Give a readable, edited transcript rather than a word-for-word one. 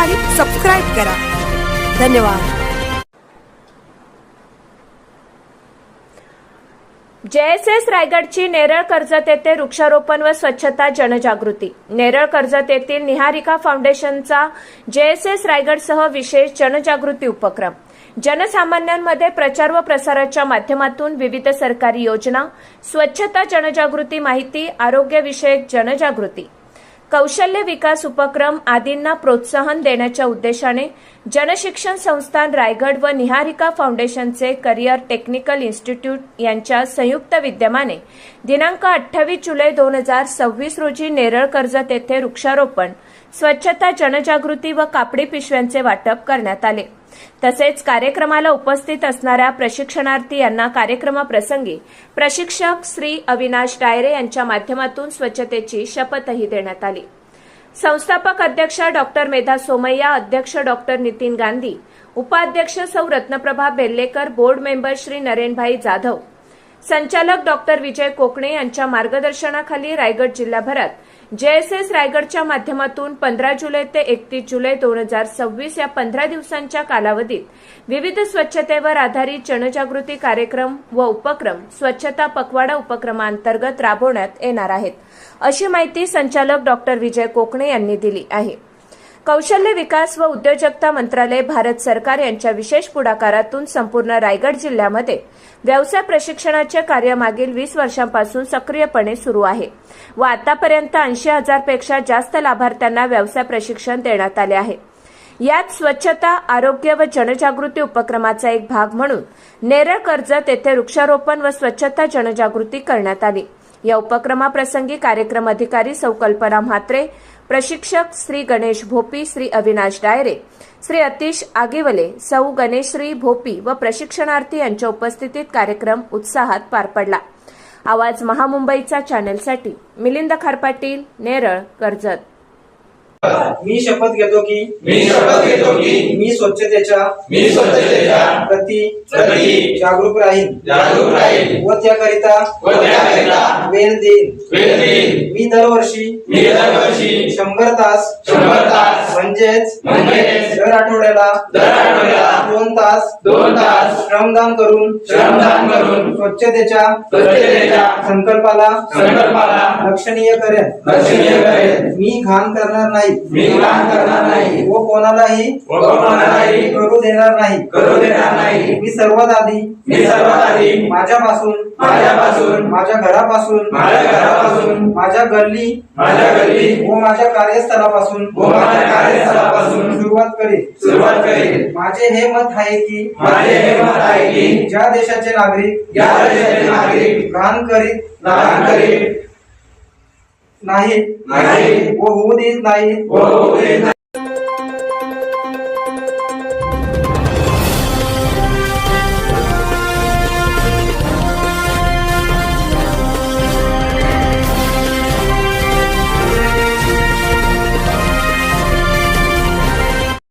आणि सबस्क्राईब करा। धन्यवाद। JSS रायगडची नेरळ कर्जत येथे वृक्षारोपण व स्वच्छता जनजागृती। नेरळ कर्जत येथील निहारिका फाउंडेशनचा JSS रायगडसह विशेष जनजागृती उपक्रम। जनसामान्यांमध्ये प्रचार व प्रसाराच्या माध्यमातून विविध सरकारी योजना, स्वच्छता जनजागृती माहिती, आरोग्यविषयक जनजागृती, कौशल्य विकास उपक्रम आदींना प्रोत्साहन देण्याच्या उद्देशाने जनशिक्षण संस्थान रायगड व निहारिका फाउंडेशनचे करिअर टेक्निकल इन्स्टिट्यूट यांच्या संयुक्त विद्यमाने दिनांक 28 जुलै 2026 रोजी नेरळ कर्जत येथे वृक्षारोपण, स्वच्छता जनजागृती व कापडी पिशव्यांचे वाटप करण्यात आले। तसेच कार्यक्रमाला उपस्थित असणाऱ्या प्रशिक्षणार्थी यांना कार्यक्रमाप्रसंगी प्रशिक्षक श्री अविनाश डायरे यांच्या माध्यमातून स्वच्छतेची शपथही देण्यात आली। संस्थापक अध्यक्ष डॉक्टर मेधा सोमय्या, अध्यक्ष डॉक्टर नितीन गांधी, उपाध्यक्ष सौ रत्नप्रभा बेल्लेकर, बोर्ड मेंबर श्री नरेनभाई जाधव, संचालक डॉक्टर विजय कोकणे यांच्या मार्गदर्शनाखाली रायगड जिल्हाभरात JSS रायगडच्या माध्यमातून 15 जुलै ते 31 जुलै 2026 या 15 दिवसांच्या कालावधीत विविध स्वच्छतेवर आधारित जनजागृती कार्यक्रम व उपक्रम स्वच्छता पखवाडा उपक्रमांतर्गत राबवण्यात येणार आहेत, अशी माहिती संचालक डॉक्टर विजय कोकणे यांनी दिली आहे। कौशल्य विकास व उद्योजकता मंत्रालय, भारत सरकार यांच्या विशेष पुढाकारातून संपूर्ण रायगड जिल्ह्यामध्ये व्यवसाय प्रशिक्षणाचे कार्य मागील 20 वर्षांपासून सक्रियपणे सुरू आहे व आतापर्यंत 80,000 पेक्षा जास्त लाभार्थ्यांना व्यवसाय प्रशिक्षण देण्यात आले आहे। यात स्वच्छता, आरोग्य व जनजागृती उपक्रमाचा एक भाग म्हणून नेरळ कर्जत येथे वृक्षारोपण व स्वच्छता जनजागृती करण्यात आली। या उपक्रमाप्रसंगी कार्यक्रम अधिकारी सौ कल्पना म्हात्रे, प्रशिक्षक श्री गणेश भोपी, श्री अविनाश डायरे, श्री अतिश आगेवले, सौ गणेश्री भोपी व प्रशिक्षणार्थी यांच्या उपस्थितीत कार्यक्रम उत्साहात पार पडला। आवाज महामुंबईचा चॅनलसाठी मिलिंद खारपाटील, नेरळ कर्जत। मी शपथ घेतो की मी स्वच्छतेच्या प्रति जागरूक राहील व त्याकरिता वेळ देईन। मी दरवर्षी 100 तास म्हणजेच दर आठवड्याला 2 तास श्रमदान करून स्वच्छतेच्या संकल्पाला लक्षणीय करेन। मी घाण करणार नाही व कोणालाही करू देणार नाही। मी सर्वात आधी माझ्यापासून, माझ्या घरापासून, माझ्या गल्ली व माझ्या कार्यस्थळापासून सुरुवात करेन। माझे हे मत आहे की ज्या देशाचे नागरिक घाण करीत नाही व होऊ देत नाही